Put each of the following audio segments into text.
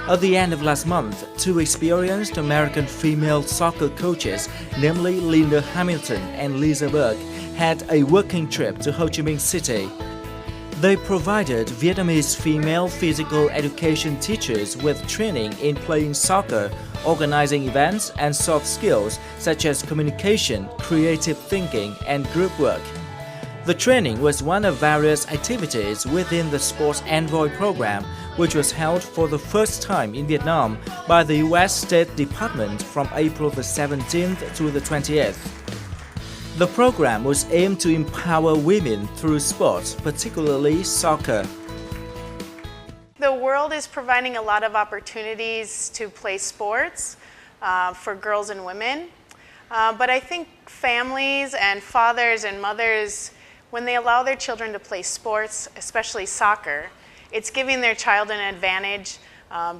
At the end of last month, two experienced American female soccer coaches, namely Linda Hamilton and Lisa Berg, had a working trip to Ho Chi Minh City. They provided Vietnamese female physical education teachers with training in playing soccer, organizing events, and soft skills such as communication, creative thinking, and group work. The training was one of various activities within the Sports Envoy program, which was held for the first time in Vietnam by the U.S. State Department from April the 17th to the 20th. The program was aimed to empower women through sports, particularly soccer. The world is providing a lot of opportunities to play sports for girls and women, but I think families and fathers and mothers, when they allow their children to play sports, especially soccer, it's giving their child an advantage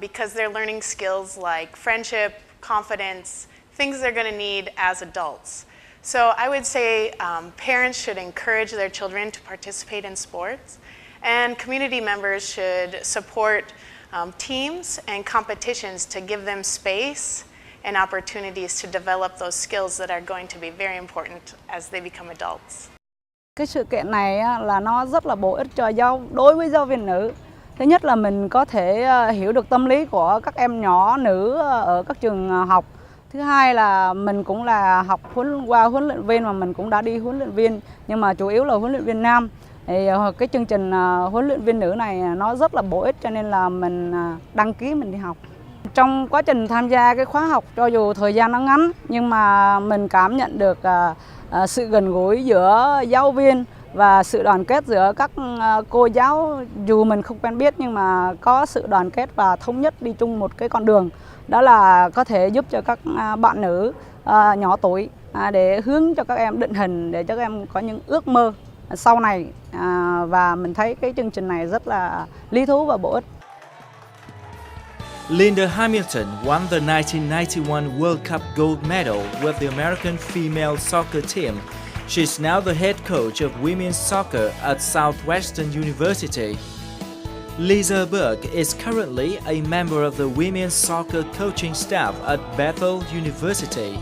because they're learning skills like friendship, confidence, things they're going to need as adults. So I would say parents should encourage their children to participate in sports, and community members should support teams and competitions to give them space and opportunities to develop those skills that are going to be very important as they become adults. Cái sự kiện này là nó rất là bổ ích cho đối với giáo viên nữ. Thứ nhất là mình có thể hiểu được tâm lý của các em nhỏ nữ ở các trường học. Thứ hai là mình cũng là học qua huấn luyện viên mà mình cũng đã đi huấn luyện viên, nhưng mà chủ yếu là huấn luyện viên nam. Thì cái chương trình huấn luyện viên nữ này nó rất là bổ ích cho nên là mình đăng ký mình đi học. Trong quá trình tham gia cái khóa học, cho dù thời gian nó ngắn nhưng mà mình cảm nhận được sự gần gũi giữa giáo viên và sự đoàn kết giữa các cô giáo, dù mình không quen biết nhưng mà có sự đoàn kết và thống nhất đi chung một cái con đường. Đó là có thể giúp cho các bạn nữ nhỏ tuổi để hướng cho các em định hình, để cho các em có những ước mơ sau này, và mình thấy cái chương trình này rất là lý thú và bổ ích. Linda Hamilton won the 1991 World Cup gold medal with the American female soccer team. She's now the head coach of women's soccer at Southwestern University. Lisa Berg is currently a member of the women's soccer coaching staff at Bethel University.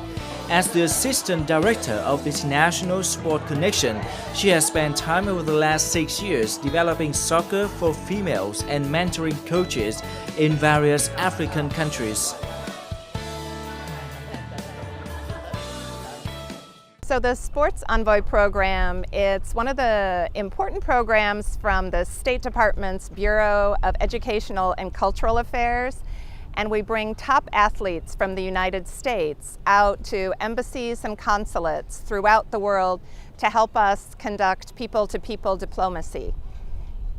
As the assistant director of the International Sport Connection, she has spent time over the last 6 years developing soccer for females and mentoring coaches in various African countries. So the Sports Envoy program, it's one of the important programs from the State Department's Bureau of Educational and Cultural Affairs, and we bring top athletes from the United States out to embassies and consulates throughout the world to help us conduct people-to-people diplomacy.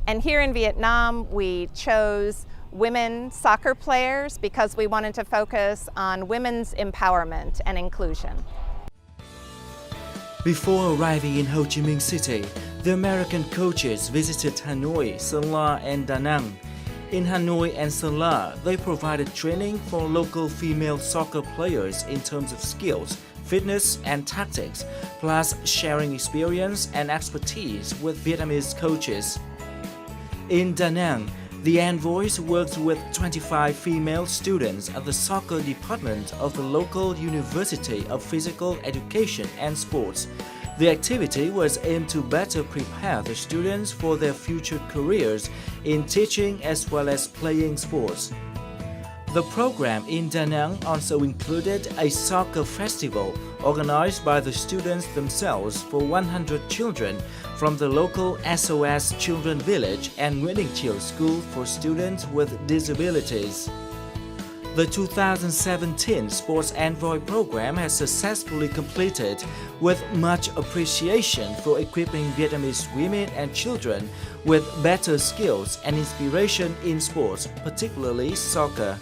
And here in Vietnam, we chose women soccer players because we wanted to focus on women's empowerment and inclusion. Before arriving in Ho Chi Minh City, the American coaches visited Hanoi, Sơn La, and Da Nang. In Hanoi and Sơn La, they provided training for local female soccer players in terms of skills, fitness, and tactics, plus sharing experience and expertise with Vietnamese coaches. In Da Nang, the envoys worked with 25 female students at the soccer department of the local University of Physical Education and Sports. The activity was aimed to better prepare the students for their future careers in teaching as well as playing sports. The program in Da Nang also included a soccer festival organized by the students themselves for 100 children from the local SOS Children Village and Nguyễn Chiểu School for students with disabilities. The 2017 Sports Envoy program has successfully completed with much appreciation for equipping Vietnamese women and children with better skills and inspiration in sports, particularly soccer.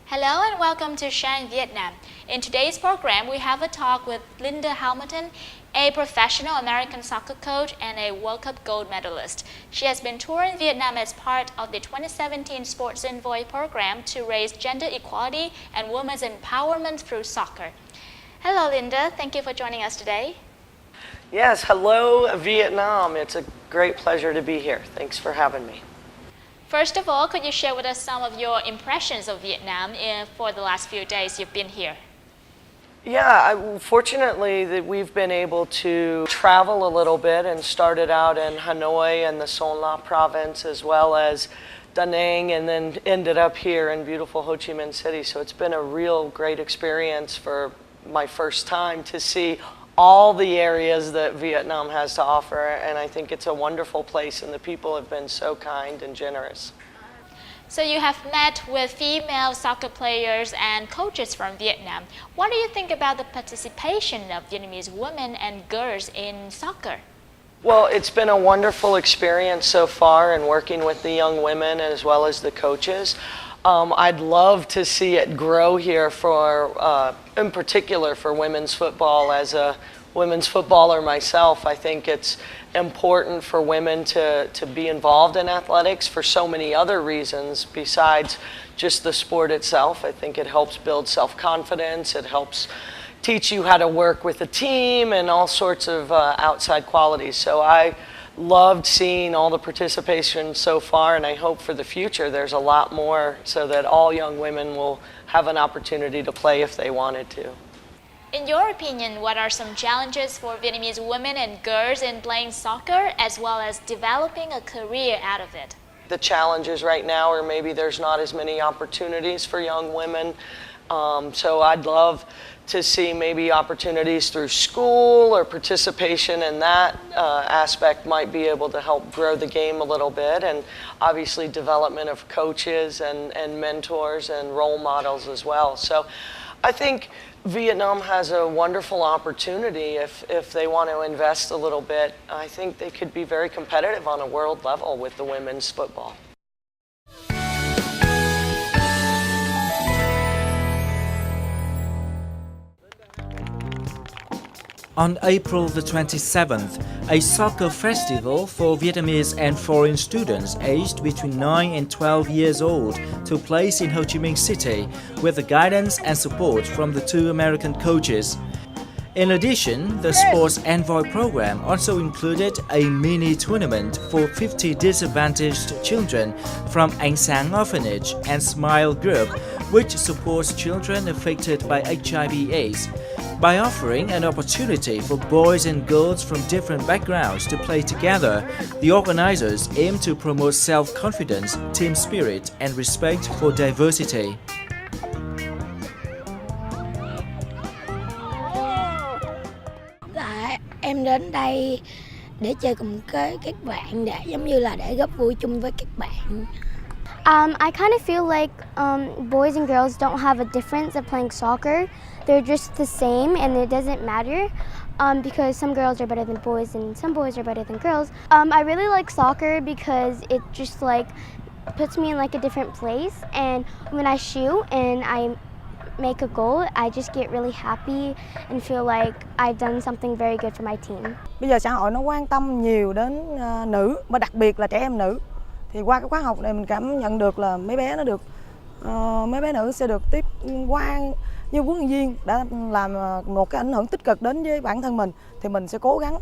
Hello and welcome to Shine Vietnam. In today's program, we have a talk with Linda Hamilton, a professional American soccer coach and a World Cup gold medalist. She has been touring Vietnam as part of the 2017 Sports Envoy program to raise gender equality and women's empowerment through soccer. Hello Linda, thank you for joining us today. Yes, hello Vietnam. It's a great pleasure to be here. Thanks for having me. First of all, could you share with us some of your impressions of Vietnam for the last few days you've been here? Yeah, fortunately that we've been able to travel a little bit and started out in Hanoi and the Son La province as well as Da Nang and then ended up here in beautiful Ho Chi Minh City. So it's been a real great experience for my first time to see all the areas that Vietnam has to offer, and I think it's a wonderful place and the people have been so kind and generous. So you have met with female soccer players and coaches from Vietnam. What do you think about the participation of Vietnamese women and girls in soccer? Well, it's been a wonderful experience so far in working with the young women as well as the coaches. I'd love to see it grow here for, in particular for women's football. As a women's footballer myself, I think it's important for women to be involved in athletics for so many other reasons besides just the sport itself. I think it helps build self-confidence, it helps teach you how to work with a team and all sorts of outside qualities. So I loved seeing all the participation so far, and I hope for the future there's a lot more so that all young women will have an opportunity to play if they wanted to. In your opinion, what are some challenges for Vietnamese women and girls in playing soccer as well as developing a career out of it? The challenges right now are maybe there's not as many opportunities for young women. So I'd love to see maybe opportunities through school or participation in that aspect might be able to help grow the game a little bit, and obviously development of coaches and mentors and role models as well. So I think Vietnam has a wonderful opportunity if they want to invest a little bit. I think they could be very competitive on a world level with the women's football. On April the 27th, a soccer festival for Vietnamese and foreign students aged between 9 and 12 years old took place in Ho Chi Minh City with the guidance and support from the two American coaches. In addition, the Sports Envoy program also included a mini tournament for 50 disadvantaged children from Ánh Sáng Orphanage and Smile Group, which supports children affected by HIV/AIDS. By offering an opportunity for boys and girls from different backgrounds to play together, the organizers aim to promote self-confidence, team spirit, and respect for diversity. Em đến đây để chơi cùng với các bạn, để giống như là để góp vui chung với các bạn. I kind of feel like boys and girls don't have a difference of playing soccer. They're just the same, and it doesn't matter because some girls are better than boys and some boys are better than girls. I really like soccer because it just like puts me in like a different place, and when I shoot and I make a goal, I just get really happy and feel like I've done something very good for my team. Bây giờ xã hội nó quan tâm nhiều đến nữ, mà đặc biệt là trẻ em nữ. Thì qua cái khóa học này mình cảm nhận được là mấy bé nữ sẽ được tiếp qua như huấn luyện viên đã làm một cái ảnh hưởng tích cực đến với bản thân mình, thì mình sẽ cố gắng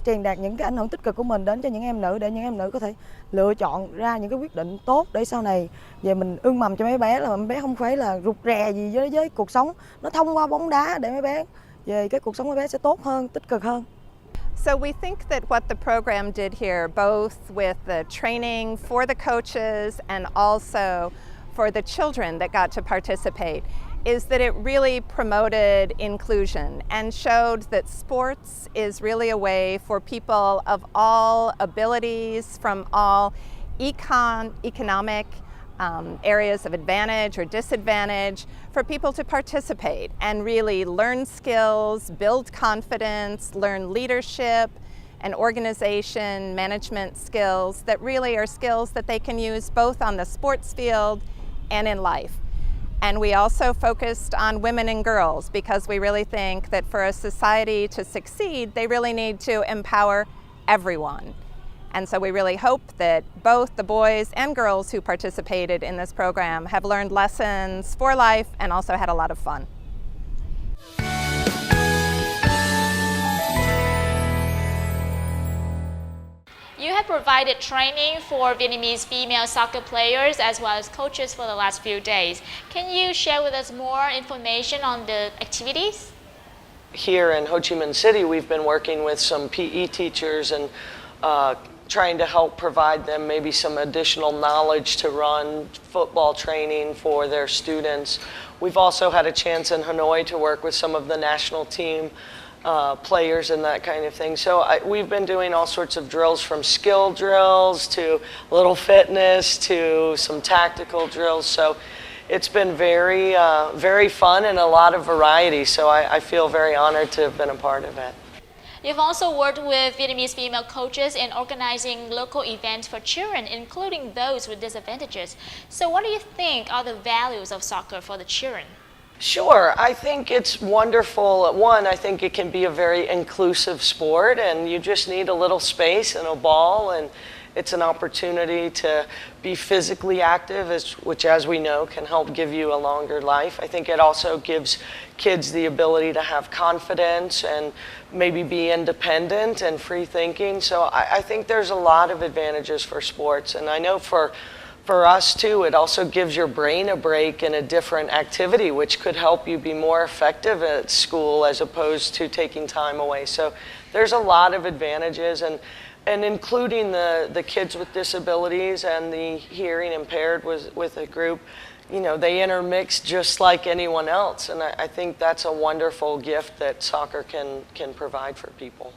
truyền đạt những cái ảnh hưởng tích cực của mình đến cho những em nữ để những em nữ có thể lựa chọn ra những cái quyết định tốt để sau này về mình ươm mầm cho mấy bé, là mấy bé không phải là rụt rè gì với cuộc sống, nó thông qua bóng đá để mấy bé về cái cuộc sống mấy bé sẽ tốt hơn, tích cực hơn. So we think that what the program did here, both with the training for the coaches and also for the children that got to participate, is that it really promoted inclusion and showed that sports is really a way for people of all abilities, from all economic areas of advantage or disadvantage, for people to participate and really learn skills, build confidence, learn leadership and organization, management skills that really are skills that they can use both on the sports field and in life. And we also focused on women and girls because we really think that for a society to succeed, they really need to empower everyone. And so we really hope that both the boys and girls who participated in this program have learned lessons for life and also had a lot of fun. have provided training for Vietnamese female soccer players as well as coaches for the last few days. Can you share with us more information on the activities? Here in Ho Chi Minh City, we've been working with some PE teachers and trying to help provide them maybe some additional knowledge to run football training for their students. We've also had a chance in Hanoi to work with some of the national team players and that kind of thing. So we've been doing all sorts of drills, from skill drills to a little fitness to some tactical drills. So it's been very, very fun and a lot of variety. So I feel very honored to have been a part of it. You've also worked with Vietnamese female coaches in organizing local events for children, including those with disadvantages. So what do you think are the values of soccer for the children? Sure, I think it's wonderful. One, I think it can be a very inclusive sport, and you just need a little space and a ball, and it's an opportunity to be physically active, which, as we know, can help give you a longer life. I think it also gives kids the ability to have confidence and maybe be independent and free thinking. So I think there's a lot of advantages for sports, and I know for us too, it also gives your brain a break in a different activity, which could help you be more effective at school as opposed to taking time away. So there's a lot of advantages, and including the kids with disabilities and the hearing impaired with a group, you know, they intermix just like anyone else, and I think that's a wonderful gift that soccer can provide for people.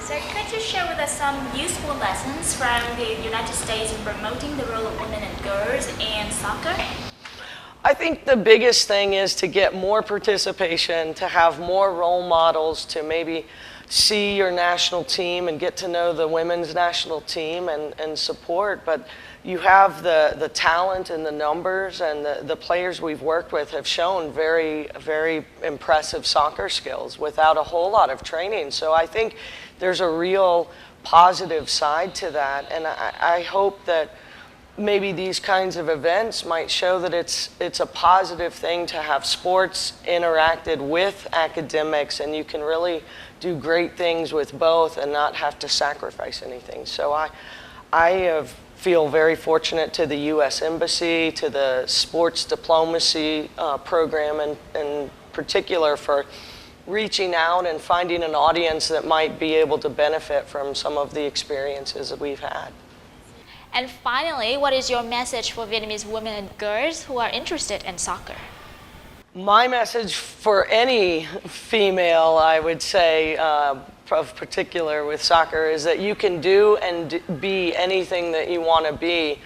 So could you share with us some useful lessons from the United States in promoting the role of women and girls in soccer? I think the biggest thing is to get more participation, to have more role models, to maybe see your national team and get to know the women's national team and support. But you have the talent and the numbers, and the players we've worked with have shown very, very impressive soccer skills without a whole lot of training. So I think there's a real positive side to that, and I hope that maybe these kinds of events might show that it's a positive thing to have sports interacted with academics, and you can really do great things with both and not have to sacrifice anything. So I feel very fortunate to the U.S. Embassy, to the sports diplomacy program in particular, for reaching out and finding an audience that might be able to benefit from some of the experiences that we've had. And finally, what is your message for Vietnamese women and girls who are interested in soccer? My message for any female, I would say, of particular with soccer, is that you can do and be anything that you want to be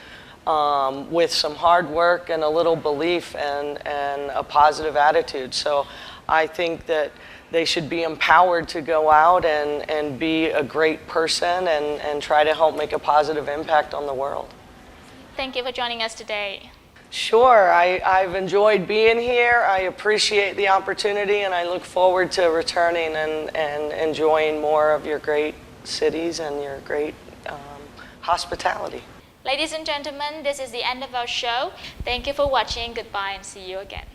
with some hard work and a little belief and a positive attitude. So I think that they should be empowered to go out and be a great person and try to help make a positive impact on the world. Thank you for joining us today. Sure, I've enjoyed being here. I appreciate the opportunity, and I look forward to returning and enjoying more of your great cities and your great hospitality. Ladies and gentlemen, this is the end of our show. Thank you for watching. Goodbye and see you again.